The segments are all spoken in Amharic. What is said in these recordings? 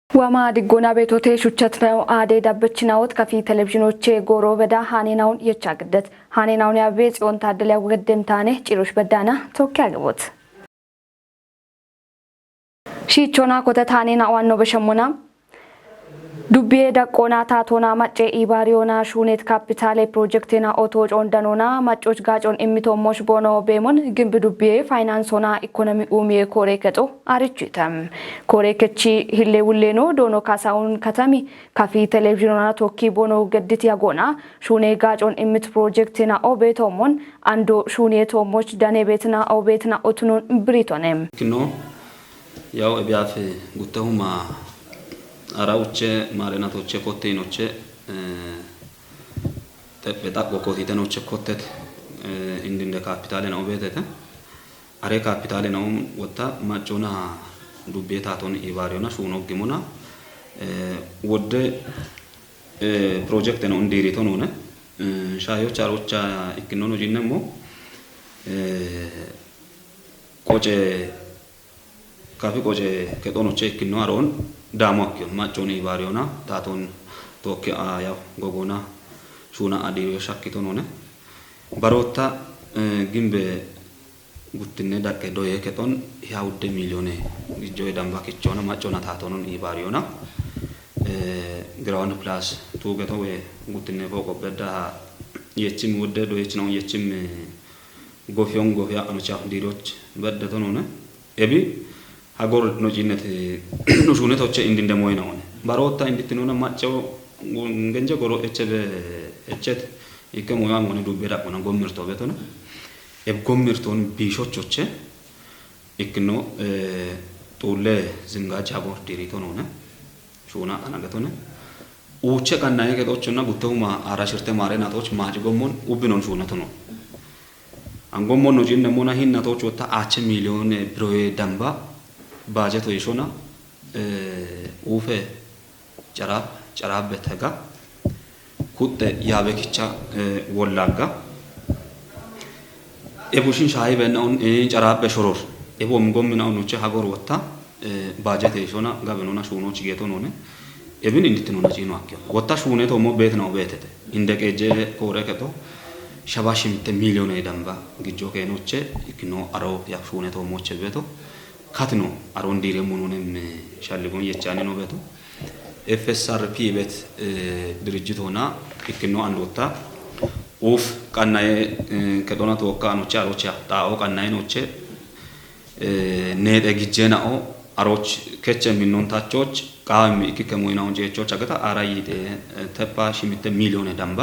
ወማ ዲጎና ቤቶቴ ሹቸትነው አዴ ዳበችናውት ከፊ ቴሌቪዥኖቼ ጎሮ በዳ ሃኔናውን የቻግደት ሃኔናውን ያቤ ጽዮን ታደለ ያወገደምታኔ ጭሮሽ በዳና ቶኪያ ገቦት ሺቾና ኮተት ሃኔና ዋኖ በሸሞና ዱቤ ዳቆና ታቶና ማጨ ኢባሪዮና ሹኔት ካፒታል ፕሮጀክትና ኦቶጭ ወንደኖና ማጮች ጋጮን ኢሚቶሞሽ ቦኖ ቤሞን ግንብ ዱቤ ፋይናንሶና ኢኮኖሚ ኡሚ ኮሬከጦ አርቹተም ኮሬከቺ ሂሌ ውሌኖ ዶኖ ካሳውን ከተሚ ካፊ ቴሌቪዥንና ቶኪ ቦኖ ገድት ያጎና ሹኔ ጋጮን ኢሚት ፕሮጀክትና ኦቤቶሞን አንዶ ሹኔ ቶሞች ዳኔ ቤትና ኦቤትና ኦቱኑን ብሪቶኔም ክኖ ያው ቢያፍ ጉተሁማ አራውቼ ማለናቶቼ ኮቴኖቼ ተበጣቆ ኮቲተኖቼ ኮተት እንደ ካፒታል ነው ቤተተ አሬ ካፒታል ነው ወጣ ማጮና ዱቤታቶን ኢቫሪዮና ሹኖ ግሙና ወደ ፕሮጀክት ነው እንዲሪቶ ነው ሻዮች አሮቻ ኢኮኖሚ ጂነሞ ቆጨ ካፊ ቆጨ ከጦኖቼ ኢኮኖሚ አሮን ዳሞክ ማጮኒ ባሪዮና ታቶን ቶኪ ያው ጎጎና ሹና አዲዮ ሻኪቶ ነው ባሮታ ግንበ ጉትነ ዳቀ ዶየ ከጦን ያውደ ሚሊዮን ጆይ ዳምባክቾና ማጮና ታቶን ኢባሪዮና ግራውንድ ፕላስ ቱ ገቶ ወይ ጉትነ ፎቆ በዳ የቺም ወደ ዶየች ነው የቺም ጎፊዮን ጎፊያ አመቻ ዲሮች በደቶ ነው ኤቢ ሀገር ነው ጂነት ነው ሹነቶቼ እንድንደሞይ ነው ባሮታ እንድትኖና ማጨው ገንጀ ጎሮ እቸት ይከሞያ ሞነ ዱቤዳ ቆና ጎምርቶ በተነ ጎምርቶን ቢሾቾቼ ይክኖ ጦለ ዝንጋጃ ቦር ዲሪቶ ነው ሹና አናገቶነ ኡቸ ቀናየ ገጦችና ጉተውማ አራሽርተ ማረናቶች ማጅ ጎሞን ኡብኖን ሹነቶ ነው አንጎሞን ነው ጂን ነሞና ሂናቶች ወታ አቸ ሚሊዮን ብሮዬ ደምባ ባጀቶ ይሾና ኡፈ ጨራብ በተጋ ኩጥ ያበክቻ ወላጋ ኤቡሽን ሻይ በናውን ጨራብ በሽሮር ኤቦም ጎምናው ነው ሀገር ወጣ ባጀቶ ይሾና ጋበኖና ሹኖች ጌቶ ነው ኤብን እንድትኖና ጪኖ አከው ወጣ ሹኔቶ ሞ ቤት ነው ቤተተ እንደቀጀ ኮረከቶ ሸባሽምተ ሚሊዮን ደምባ ግጆ ከኖቼ ኢክኖ አሮ ያ ሹኔቶ ሞቼ ቤቶ ካትኖ አሮን ዲሬሙኑንም ሻልጎን የቻኔ ነው ቤቱ ኤፍኤስአርፒ ቤት ድርጅት ሆና ኢክኖ አንድ ወጣ ኡፍ ቀናዬ ከዶና ተወካኖች አሮች ያጣው ቀናዬ ነውቼ ነደ ግጄናኦ አሮች ከቸ ሚኖንታቾች ቃም ኢከሞይናውን ጄቾች አገታ አራይቴ ተፓ ሽሚተ ሚሊዮን ደምባ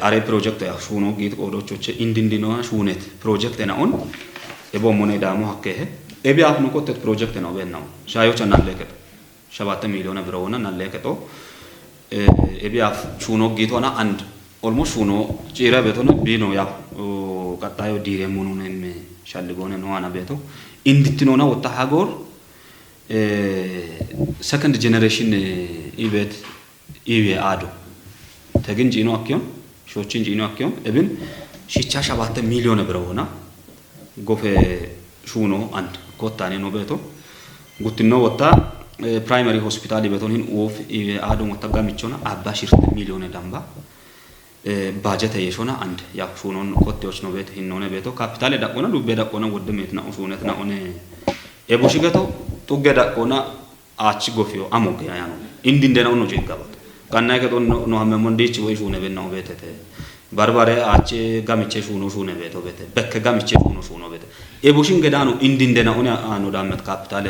አሬ ፕሮጀክት ያ ሹኖ ጊት ቆዶቾች እንድንዲኖ ሹኔት ፕሮጀክት ናውን ኤቦሞኔ ዳሞ ሀከህ ኤቢአፍ ነው ኮተት ፕሮጀክት ነው በእናው ሻዮች እናለከት 7 ሚሊዮን ብሮና እናለከቶ ኤቢአፍ ሹኖ ጌቶና አንድ ኦልሞስት ሹኖ ጪራ ቤቶነ ቢኖ ያ ቀጣዩ ዲሬሙኑንም ሻልጎነ ነው አና ቤቶ እንድትኖና ወጣ ሀገር ሰከንድ ጄኔሬሽን ኢቤት ኢቤ አዶ ተግን ጂኖ አኪዮም ሾችን ጂኖ አኪዮም እብን ሺቻ 7 ሚሊዮን ብሮና ጎፌ ሹኖ አንድ ኮታኔ ነው ቤቶ ጉትኖ ወጣ ፕራይመሪ ሆስፒታል ቤቶን ኦፍ አዶም ወጣ ጋሚቾና አባሽርት ሚሊዮን ዳምባ ባጀት የሾና አንድ ያ ሹኖን ኮቴዎች ነው ቤት ሂኖነ ቤቶ ካፒታል ዳቆና ዱቤ ዳቆና ወደሜት ነው ሹነት ነው ኤቡሽገቶ ጡገ ዳቆና አቺ ጎፊዮ አሞገ ያ ነው እንዲንደናው ነው ጀጋባት ቀናይ ከቶ ነው አመሞንዴች ወይ ሹነ በናው ቤተተ ባርባሬ አቺ ጋሚቼ ሹነ ቤቶ ቤተ በከ ጋሚቼ ሹኖ ቤተ ኤቦሽን ገዳኑ እንዲንደና ሆነ አኖ ዳመት ካፒታል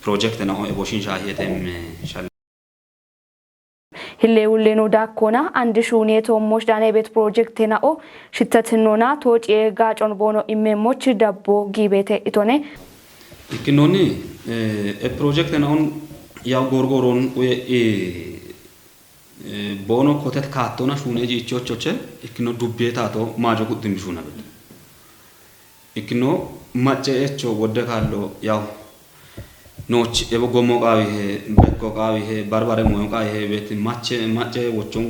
ፕሮጀክት ነው ኤቦሽን ሻሂየተም ሻል ሂሌ ውሌኖ ዳኮና አንድ ሹኔ ቶሞች ዳኔ ቤት ፕሮጀክት ናኦ ሽተትኖና ቶጭ ጋጮን ቦኖ ኢሜሞች ዳቦ ጊቤቴ ኢቶኔ ኢክኖኒ ፕሮጀክት ናውን ያው ጎርጎሮን ወይ ቦኖ ኮተት ካቶና ሹኔ ጂቾቾቼ ኢክኖ ዱቤታቶ ማጆ ቁጥም ሹና ቤት ኢክኖ ማጨኤቾ ወደ ካሎ ያው ኖች የበጎሞ ቃዊ በኮ ቃዊ ባርባሬ ሞዮ ቃዊ ቤት ማጨ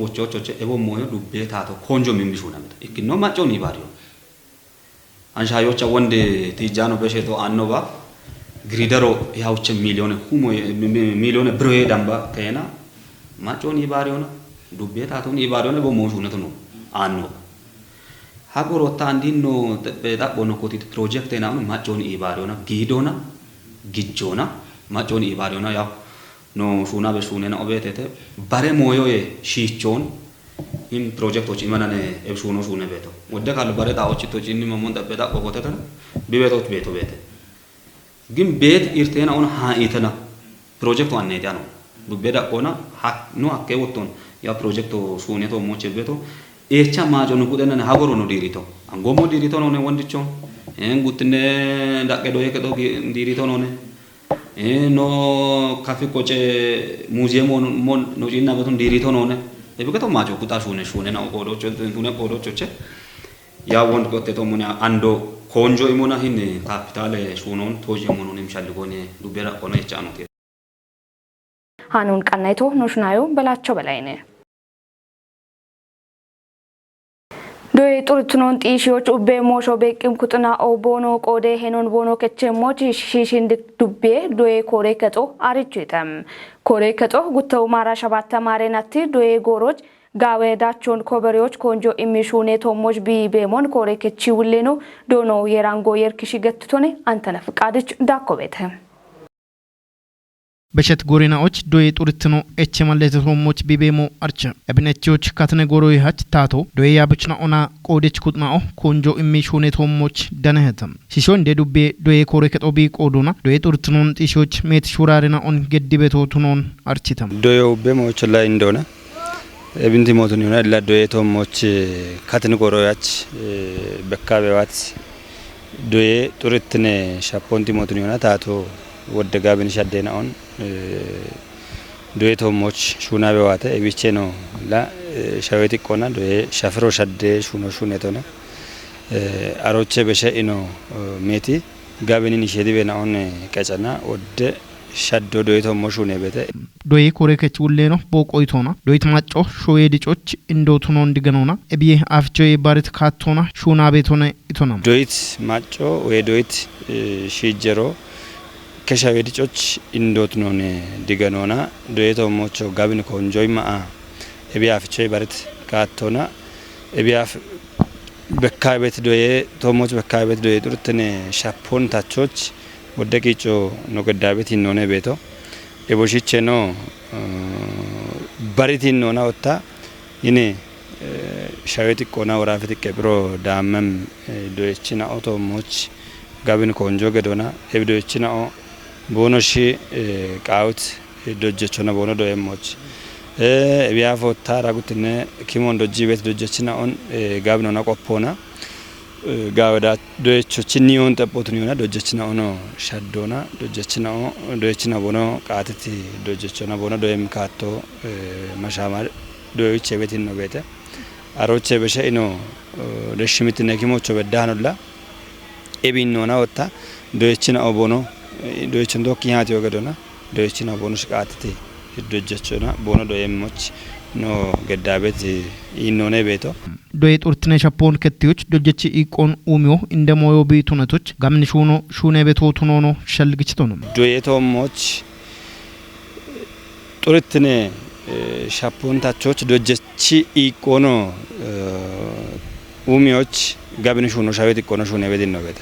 ወቾቾቼ ኤቦ ሞዮ ዱቤታቶ ኮንጆ ሚምሹና ቤት ኢክኖ ማጮኒ ባሪዮ አንሻዮቻ ወንድ ቲጃኖ በሸቶ አኖባ ግሪደሮ ያውች ሚሊዮን ብሮዬ ዳምባ ከና ማጮን ይባሪውና ዱቤት አቶን ይባሪውና በሞሹነት ነው አኖ ሀጎሮታ እንዲኖ በጣቦኖ ኮቲት ፕሮጀክት እና ማጮን ይባሪውና ጊዶና ጊጆና ማጮን ይባሪውና ያው ኖ ሹና በሹኔና ኦቤቴተ ባሬ ሞዮዬ ሺቾን ኢን ፕሮጀክቶች ኢማናነ ኤብሹኖ ሹነ ቤቶ ወደ ካለ ባሬ ታዎች ቶች ኢኒ መሞን ጠበጣ ቆቆተተን ቢቤቶች ቤቶ ቤተ ግን ቤት ኢርቴና ኦን ሃኢተና ፕሮጀክቱ አንኔታ ነው ዱቤዳ ቆና ሀ ኖ አከወቶን ያ ፕሮጀክቱ ሹኔቶ ሞቼ ቤቶ ኤቻ ማጆኑ ጉደና ሀጎሮ ነው ዲሪቶ አንጎሞ ዲሪቶ ነው ወንድቾ ጉትነ ዳቀዶ የከዶ ዲሪቶ ነው ኖ ካፌ ቆጨ ሙዚየም ሞን ነው ጂና በቱን ዲሪቶ ነው እብከቶ ማጆ ኩታ ሹነ ነው ቆዶቾ እንቱነ ቆዶቾቼ ያ ወንድ ቆቴቶ ሙና አንዶ ኮንጆ ኢሙና ሂን ካፒታል ሹኖን ቶጂ ሙኑን ይምሻልጎኔ ዱቤራ ቆነ ይጫኑት ሃኑን ቀናይቶ ኖሽናዩ በላቸው በላይነ ዶይ ጡርቱኖን ጢሺዎች ኡቤ ሞሾ በቂም ኩጥና ኦቦኖ ቆዴ ሄኖን ቦኖ ከቸሞች ሺሺን ዱቤ ዶይ ኮሬ ከጦ አርጭተም ኮሬ ከጦ ጉተው ማራ ሸባት ተማሪናቲ ዶይ ጎሮች ጋዌዳቾን ኮበሪዎች ኮንጆ ኢሚሹኔ ቶሞች ቢቤሞን ኮሬ ከቺ ውሌኖ ዶኖ የራንጎ የርክሽ ገትቶኔ አንተነ ፍቃድች ዳኮቤተ በሸት ጎሬናዎች ዶይ ጡርትኖ ኤቸማለተ ቶሞች ቢቤሞ አርቸ አብነቾች ካትነ ጎሮይ ሀች ታቶ ዶይ ያብችና ኦና ቆዴች ኩጥናኦ ኮንጆ ኢሚሹኔ ቶሞች ደነህተም ሲሾ እንደ ዱቤ ዶይ ኮሬ ከጦቢ ቆዶና ዶይ ጡርትኖን ጢሾች ሜት ሹራሪና ኦን ገዲበቶ ቱኖን አርቺተም ዶይ ኡቤሞች ላይ እንደሆነ እብንቲ ሞቱን ይሆናል ለዶይ ቶሞች ካትነ ጎሮያች በካቤዋት ዶይ ጡርትነ ሻፖንቲ ሞቱን ይሆናል ታቶ ወደ ጋብን ሻደናውን ዶይ ቶሞች ሹና በዋተ እቢቼ ነው ላ ሻዌት ቆና ዶይ ሻፍሮ ሻደ ሹኖ ሹኔቶና አሮቼ በሸኢኖ ሜቲ ጋብንን ይሸዲ በናውን ቀጨና ወደ ሻዶ ዶይ ቶሞች ሹኔ በተ ዶይ ኮሬከች ውሌኖ ቦቆይቶና ዶይት ማጮ ሾዬ ዲጮች እንዶቱኖ እንዲገነውና እቢዬ አፍጆ የባሪት ካቶና ሹና ቤቶና ኢቶና ዶይት ማጮ ወይ ዶይት ሺጀሮ ከሻዌ ዲጮች እንዶት ነው ዲገኖና ዶይቶ ሞቾ ጋብን ኮንጆይ ማአ እቢያፍ ቾይ ባረት ካቶና እቢያፍ በካቤት ዶይ ቶሞች በካቤት ዶይ ጡርትነ ሻፖን ታቾች ወደቂጮ ነው ገዳቤት ይኖነ ቤቶ ኤቦሽቼ ነው ባሪት ይኖና ወጣ ይኔ ሻዌት ቆና ወራፍት ቀብሮ ዳመም ዶይችና ኦቶሞች ጋብን ኮንጆ ገዶና ኤብዶይችና ቦኖሺ ቃውት ዶጀቾና ቦኖ ዶየሞች ቢያፎ ታራጉትነ ኪሞን ዶጂ ቤት ዶጀችና ኦን ጋብኖና ቆፖና ጋወዳ ዶየቾች ኒዮን ጠቦቱን ይሆና ዶጀችና ኦኖ ሻዶና ዶጀችና ቦኖ ቃትቲ ዶጀቾና ቦኖ ዶየም ካቶ መሻማል ዶይቼ ቤት ነው ቤተ አሮቼ በሸኢኖ ለሽሚትነ ኪሞቾ በዳኖላ ኤቢኖና ወጣ ዶየችና ኦቦኖ ዶይችን ዶክ ያት ወገዶና ዶይችና ቦኖስ ቃትቲ ዶጀቾና ቦኖ ዶየሞች ኖ ገዳቤት ይኖነ ቤቶ ዶይ ጡርትነ ሻፖን ከቲዎች ዶጀቺ ኢቆን ኡሚዮ እንደ ሞዮ ቤቱነቶች ጋምን ሹኖ ሹኔ ቤቶ ቱኖኖ ሸልግችቶኑ ዶየቶሞች ጡርትነ ሻፖን ታቾች ዶጀቺ ኢቆኖ ኡሚዮች ጋብን ሹኖ ሻቤት ኢቆኖ ሹኔ ቤት ነው ቤተ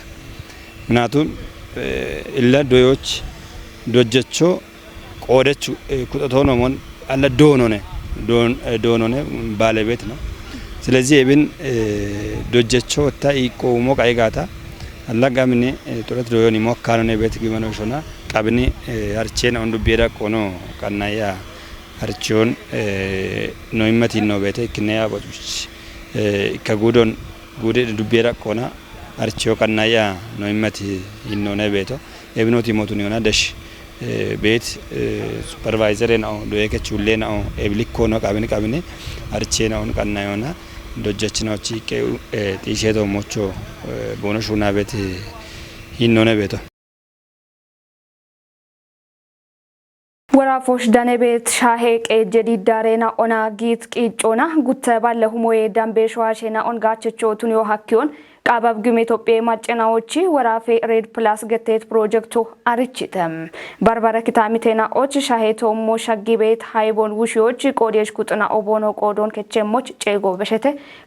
ምናቱም ኢላ ዶዮች ዶጀቾ ቆደቹ ኩጠቶኖ ሞን አለ ዶኖነ ባለቤት ነው ስለዚህ እብን ዶጀቾ ወታ ኢቆሞ ቃይጋታ አላጋምኔ ጡረት ዶዮኒ ሞካኖነ ቤት ግመኖሾና ቀብኒ አርቼና ወንዱ ቤዳ ቆኖ ቀናያ አርቾን ኖይመቲ ነው ቤተ ክነያ ቦጭ ከጉዶን ጉዴ ዱቤዳ ቆና አርቾ ቀናያ ኖይመቲ ይኖነ ቤቶ ኤብኖቲ ሞቱን ይሆና ደሽ ቤት ሱፐርቫይዘር ነው ዶየከች ሁሌ ነው ኤብሊኮ ነው ቀብኒ አርቼ ነው ቀናዮና ዶጀችናዎች ይቀው ጢሼቶ ሞቾ ቦኖሹና ቤት ይኖነ ቤቶ ወራፎሽ ዳኔ ቤት ሻሄ ቀጀዲ ዳሬና ኦና ጊት ቂጮና ጉተ ባለሁ ሞዬ ዳምቤ ሸዋሼና ኦን ጋቸቾ ቱኒዮ ሀኪዮን ቃባብ ግሜ ኢትዮጵያ ማጨናዎች ወራፌ ሬድ ፕላስ ገቴት ፕሮጀክቱ አርችተም ባርባራ ኪታሚቴና ኦች ሻሄቶ ሞሻጊ ቤት ሃይቦን ውሽዎች ቆዴሽ ቁጥና ኦቦኖ ቆዶን ከቸሞች ጨጎ በሸተ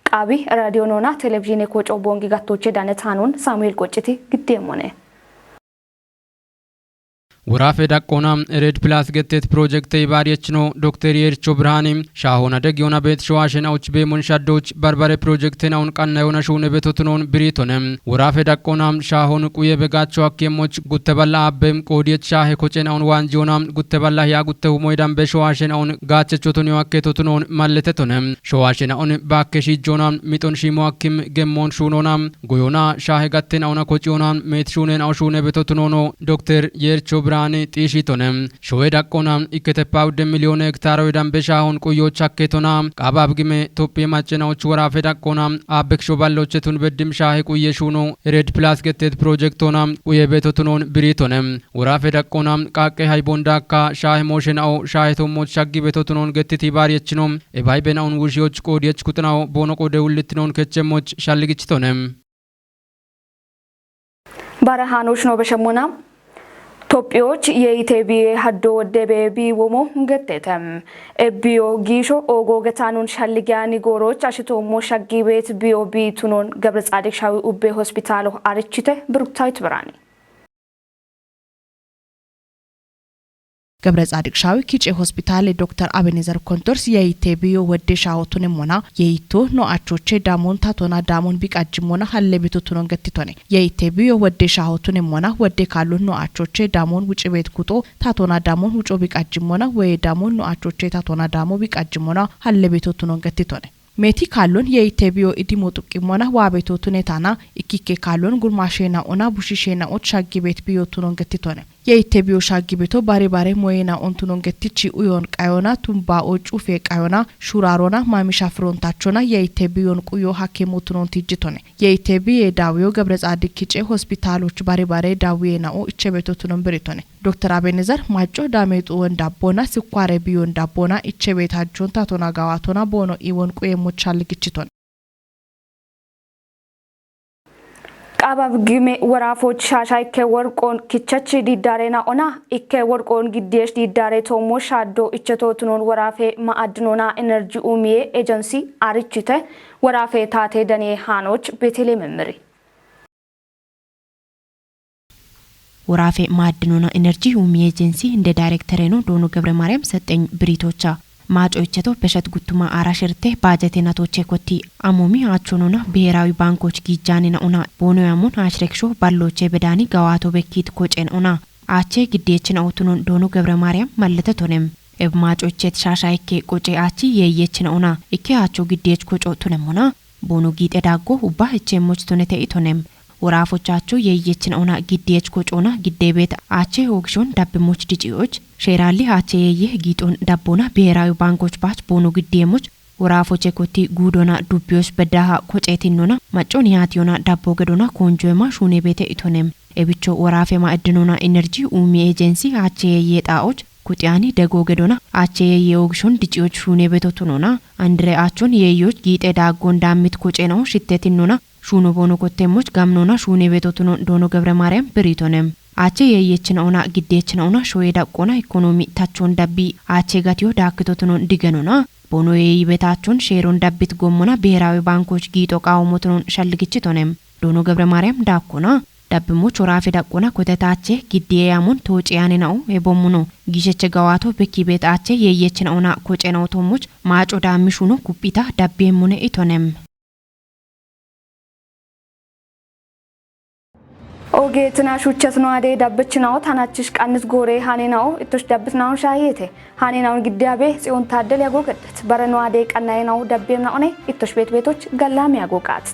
ቃቢ ራዲዮኖና ቴሌቪዥን ኮጮ ቦንጊ ጋቶቼ ዳነታኑን ሳሙኤል ቆጭቲ ግዴሞነ ወራፌ ዳቆና ሬድ ፕላስ ገቴት ፕሮጀክት ይባሪየችኖ ዶክተር የርቾ ብርሃኔ ሻሆና ደግ ዮና ቤት ሸዋሽናዎች በሞንሻዶች ባርባሬ ፕሮጀክት ናውን ቃና ዮና ሹነ ቤቶትኖን ብሪቶነ ወራፌ ዳቆና ሻሆን ቁየ በጋቸው አከሞች ጉተበላ አበም ቆዲየት ሻሄ ኮጨናውን ዋንጆና ጉተበላ ያ ጉተው ሞይዳን በሸዋሽናውን ጋቸቾቶን ያከቶትኖን ማለተቶነ ሸዋሽናውን ባከሺ ጆና ሚጦን ሺሞአክም ገሞን ሹኖና ጎዮና ሻሄ ጋተናውና ኮጪዮና ሜት ሹነን አውሹነ ቤቶትኖኖ ዶክተር የርቾ ብራኔ ጢሺቶነ ሾዌ ዳቆና ኢከተፓው ደ ሚሊዮን ሄክታር ወዳን በሻሁን ቁዮች አከቶና ቃባብ ግሜ ኢትዮጵያ ማጨናዎች ወራፌ ዳቆና አበክሾ ባሎቸቱን በድም ሻሄ ቁየሹኖ ሬድ ፕላስ ገቴት ፕሮጀክቶና ቁየ ቤቶቱኖን ብሪቶነ ወራፌ ዳቆና ቃቄ ሃይቦንዳካ ሻሄ ሞሽናው ሻሄ ቶሞች ሻጊ ቤቶቱኖን ገቴት ይባሪየችኖ ኤባይ በናውን ውሺዎች ቆዲየች ኩጥናው ቦኖ ቆደ ውልትኖን ከቸሞች ሻልግችቶነ ባረሃኖች ነው በሸሙና ቶፒዎች የኢቴቢ ሀዶ ወደበ ቢወሞ ገተተም ኤቢዮ ጊሾ ኦጎ ገታኑን ሻልጊያኒ ጎሮች አሽቶ ሞሻጊ ቤት ቢዮ ቢቱኖን ገብረ ጻድቅ ሻዊ ኡቤ ሆስፒታል አርችተ ብሩክታይት ብራኒ ገብረ ጻድቅ ሻዊ ኪጬ ሆስፒታል ዶክተር አቤኔዘር ኮንቶርስ የኢቴቢዮ ወደ ሻውቱንም ሆና የኢቶ ኖአቾቼ ዳሞን ታቶና ዳሞን ቢቃጅም ሆና ሀለቤቱቱን ገትቶኔ የኢቴቢዮ ወደ ሻውቱንም ሆና ወደ ካሉ ኖአቾቼ ዳሞን ውጭ ቤት ኩጦ ታቶና ዳሞን ውጮ ቢቃጅም ሆና ወይ ዳሞን ኖአቾቼ ታቶና ዳሞ ቢቃጅም ሆና ሀለቤቱቱን ገትቶኔ ሜቲ ካሉን የኢቴቢዮ ኢዲሞ ጡቂሞና ዋቤቶቱን የታና ኢኪኬ ካሉን ጉርማሼና ኦና ቡሺሼና ኦት ሻጊ ቤት ቢዮቱን ገትቶኔ የኢቴቢዮ ሻጊ ቤቶ ባሬ ባሬ ሞየና ኦንቱን ገትቺ ኡዮን ቃዮና ቱምባ ኦጩፌ ቃዮና ሹራሮና ማሚሻ ፍሮንታቾና የኢቴቢዮን ቁዮ ሐኪሞቱን ትጅቶኔ የኢቴቢ የዳዊዮ ገብረ ጻድቅ ኪጬ ሆስፒታሎች ባሬ ባሬ ዳዊየና ኦ እቸ ቤቶቱን ብሪቶኔ ዶክተር አቤኔዘር ማጮ ዳሜጡ ወንዳቦና ስኳሬ ቢዮን ዳቦና እቸ ቤታጆን ታቶና ጋዋቶና ቦኖ ኢወን ቁየሞች አልግችቶን ቃባብ ግሜ ወራፎች ሻሻይ ከወርቆን ኪቸች ዲዳሬና ኦና ኢከ ወርቆን ግዴሽ ዲዳሬ ቶሞ ሻዶ እቸቶቱኖን ወራፌ ማአድኖና ኤነርጂ ኡሚዬ ኤጀንሲ አርችተ ወራፌ ታቴ ደኔ ሃኖች ቤቴሌ መምሪ ወራፌ ማአድኖና ኤነርጂ ኡሚዬ ኤጀንሲ እንደ ዳይሬክተር ነው ዶኖ ገብረ ማርያም ሰጠኝ ብሪቶቻ ማጮቸቶ በሸት ጉቱማ አራሽርቴ ባጀቴናቶቼ ኮቲ አሞሚ አቾኖና ብሔራዊ ባንኮች ጊጃኔና ኦና ቦኖያሙን አሽሬክሾ ባሎቼ በዳኒ ጋዋቶ በኪት ኮጨን ኦና አቼ ግዴችን አውቱኖን ዶኖ ገብረ ማርያም ማለተቶነም ኤብ ማጮቸት ሻሻይኬ ቆጬ አቺ የየችን ኦና ኢኬ አቾ ግዴች ኮጮ ቱነሞና ቦኖ ጊጤ ዳጎ ኡባ እቼሞች ቱነቴ ኢቶነም ወራፎቻቸው የየችን ኦና ግዴች ኮጮና ግዴ ቤት አቼ ኦግሾን ዳብሞች ዲጂዎች ሼራሊ አቼ የየ ጊጦን ዳቦና ብሔራዊ ባንኮች ባች ቦኖ ግዴሞች ወራፎቼ ኮቲ ጉዶና ዱቢዮስ በዳሃ ኮጬቲኖና ማጮን ያቲዮና ዳቦ ገዶና ኮንጆማ ሹኔ ቤተ ኢቶነም ኤቢቾ ወራፌ ማዕድኖና ኢነርጂ ኡሚ ኤጀንሲ አቼ የየ ጣዎች ኩቲያኒ ደጎ ገዶና አቼ የየ ኦግሾን ዲጂዎች ሹኔ ቤቶቱኖና አንድሬ አቾን የዮች ጊጤ ዳጎን ዳሚት ኮጬናው ሽቴቲኖና ሹኖ ቦኖ ኮቴሞች ጋምኖና ሹኔ ቤቶቱኖ ዶኖ ገብረ ማርያም ብሪቶነም አቼ የየችን ኦና ግዴችን ኦና ሾዬ ዳቆና ኢኮኖሚ ታቾን ዳቢ አቼ ጋቲዮ ዳክቶቱኖ ዲገኖና ቦኖ የይቤታቾን ሼሮን ዳቢት ጎሞና ብሔራዊ ባንኮች ጊጦ ቃውሞቱኖን ሸልግችቶነም ዶኖ ገብረ ማርያም ዳቆና ዳብሞች ወራፌ ዳቆና ኮተታቼ ግዴያሙን ተወጪያኔናው የቦሙኖ ጊሸቸ ጋዋቶ በኪ ቤታቼ የየችን ኦና ኮጬናው ቶሞች ማጮ ዳሚሹኖ ኩፒታ ዳቤሙነ ኢቶነም ኦጌ ትናሹቸት ነው አዴ ዳብችናው ታናችሽ ቃንስ ጎሬ ሃኔናው እቶሽ ዳብትናው ሻይቴ ሃኔናውን ግዲያቤ ጽዮን ታደል ያጎገደት በረኖ አዴ ቀናይናው ዳቤምናው ኔ እቶሽ ቤቶች ገላም ያጎቃት